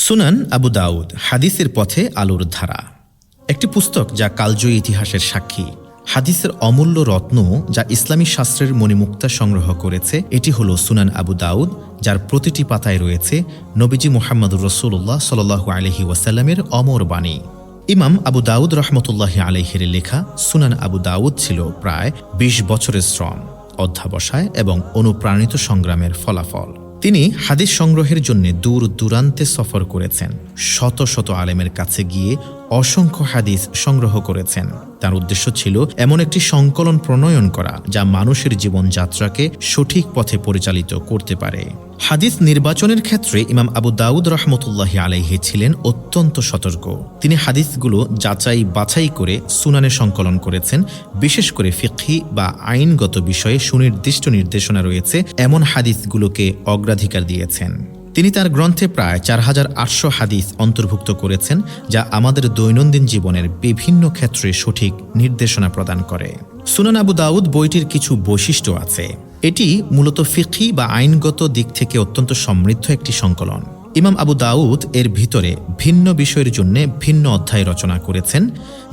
সুনান আবু দাউদ, হাদিসের পথে আলোর ধারা, একটি পুস্তক যা কালজয়ী ইতিহাসের সাক্ষী। হাদিসের অমূল্য রত্ন যা ইসলামী শাস্ত্রের মণিমুক্তা সংগ্রহ করেছে, এটি হলো সুনান আবু দাউদ, যার প্রতিটি পাতায় রয়েছে নবীজি মুহাম্মদুর রাসূলুল্লাহ সাল্লাল্লাহু আলাইহি ওয়াসাল্লামের অমর বাণী। ইমাম আবু দাউদ রহমতুল্লাহি আলাইহির লেখা সুনান আবু দাউদ ছিল প্রায় ২০ বছরের শ্রম, অধ্যাবসায় এবং অনুপ্রাণিত সংগ্রামের ফলাফল। তিনি হাদিস সংগ্রহের জন্য দূর দূরান্তে সফর করেছেন, শত শত আলেমের কাছে গিয়ে অসংখ্য হাদিস সংগ্রহ করেছেন। তার উদ্দেশ্য ছিল এমন একটি সংকলন প্রণয়ন করা যা মানুষের জীবনযাত্রাকে সঠিক পথে পরিচালিত করতে পারে। হাদিস নির্বাচনের ক্ষেত্রে ইমাম আবু দাউদ রহমতুল্লাহি আলাইহি ছিলেন অত্যন্ত সতর্ক। তিনি হাদিসগুলো যাচাই বাছাই করে সুনানে সংকলন করেছেন। বিশেষ করে ফিকহি বা আইনগত বিষয়ে সুনির্দিষ্ট নির্দেশনা রয়েছে এমন হাদিসগুলোকে অগ্রাধিকার দিয়েছেন। তিনি তার গ্রন্থে প্রায় ৪৮০০ হাদিস অন্তর্ভুক্ত করেছেন, যা আমাদের দৈনন্দিন জীবনের বিভিন্ন ক্ষেত্রে সঠিক নির্দেশনা প্রদান করে। সুনান আবু দাউদ বইটির কিছু বৈশিষ্ট্য আছে। এটি মূলত ফিকহি বা আইনগত দিক থেকে অত্যন্ত সমৃদ্ধ একটি সংকলন। ইমাম আবু দাউদ এর ভিতরে ভিন্ন বিষয়ের জন্য ভিন্ন অধ্যায় রচনা করেছেন,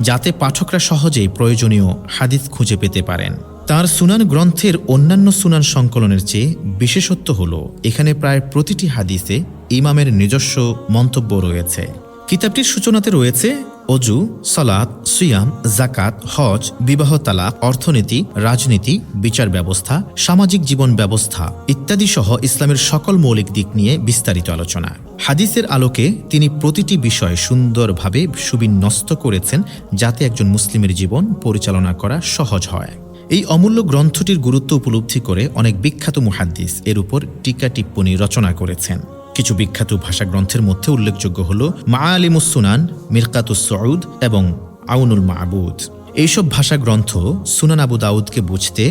যাতে পাঠকরা সহজেই প্রয়োজনীয় হাদিস খুঁজে পেতে পারেন। তার সুনান গ্রন্থের অন্যান্য সুনান সংকলনের চেয়ে বিশেষত্ব হল এখানে প্রায় প্রতিটি হাদিসে ইমামের নিজস্ব মন্তব্য রয়েছে। কিতাবটির সূচনাতে রয়েছে অজু, সালাত, সিয়াম, জাকাত, হজ, বিবাহ, তালাক, অর্থনীতি, রাজনীতি, বিচার ব্যবস্থা, সামাজিক জীবন ব্যবস্থা ইত্যাদি সহ ইসলামের সকল মৌলিক দিক নিয়ে বিস্তারিত আলোচনা। হাদিসের আলোকে তিনি প্রতিটি বিষয় সুন্দরভাবে সুবিন্যস্ত করেছেন, যাতে একজন মুসলিমের জীবন পরিচালনা করা সহজ হয়। এই অমূল্য গ্রন্থটির গুরুত্ব উপলব্ধি করে অনেক বিখ্যাত মুহাদ্দিস এর উপর টিকা টিপ্পনী রচনা করেছেন। কিছু বিখ্যাত ভাষা গ্রন্থের মধ্যে উল্লেখযোগ্য হল মাআলিমুস সুনান, মিরকাতুস সুউদ এবং আউনুল মাবুদ। এইসব ভাষা গ্রন্থ সুনান আবু দাউদকে বুঝতে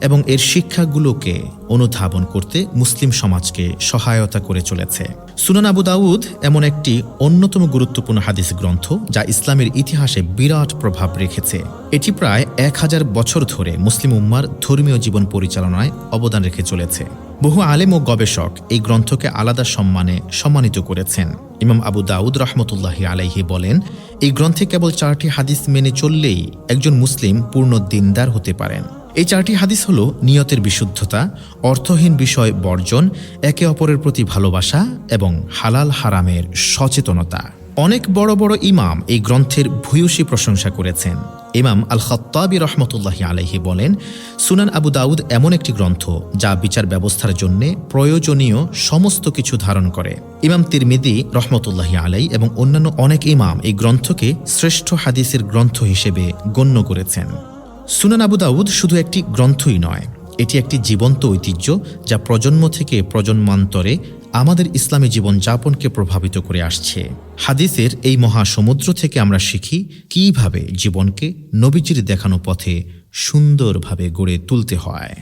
এবং এর শিক্ষাগুলোকে অনুধাবন করতে মুসলিম সমাজকে সহায়তা করে চলেছে। সুনান আবু দাউদ এমন একটি অন্যতম গুরুত্বপূর্ণ হাদিস গ্রন্থ যা ইসলামের ইতিহাসে বিরাট প্রভাব রেখেছে। এটি প্রায় ১০০০ বছর ধরে মুসলিম উম্মার ধর্মীয় জীবন পরিচালনায় অবদান রেখে চলেছে। বহু আলেম ও গবেষক এই গ্রন্থকে আলাদা সম্মানে সম্মানিত করেছেন। ইমাম আবু দাউদ রহমতুল্লাহি আলাইহি বলেন, এই গ্রন্থে কেবল ৪টি হাদিস মেনে চললেই একজন মুসলিম পূর্ণ দিনদার হতে পারেন। এই ৪টি হাদিস হল নিয়তের বিশুদ্ধতা, অর্থহীন বিষয় বর্জন, একে অপরের প্রতি ভালোবাসা এবং হালাল হারামের সচেতনতা। অনেক বড় বড় ইমাম এই গ্রন্থের ভূয়সী প্রশংসা করেছেন। ইমাম আল খাত্তাবী রহমতুল্লাহি আলাইহি বলেন, সুনান আবু দাউদ এমন একটি গ্রন্থ যা বিচার ব্যবস্থার জন্য প্রয়োজনীয় সমস্ত কিছু ধারণ করে। ইমাম তিরমিযী রহমতুল্লাহি আলাই এবং অন্যান্য অনেক ইমাম এই গ্রন্থকে শ্রেষ্ঠ হাদিসের গ্রন্থ হিসেবে গণ্য করেছেন। সুনান আবু দাউদ শুধু একটি গ্রন্থই নয়, এটি একটি জীবন্ত ঐতিহ্য যা প্রজন্ম থেকে প্রজন্মান্তরে আমাদের ইসলামী জীবনযাপনকে প্রভাবিত করে আসছে। হাদিসের এই মহাসমুদ্র থেকে আমরা শিখি কিভাবে জীবনকে নবীজির দেখানো পথে সুন্দরভাবে গড়ে তুলতে হয়।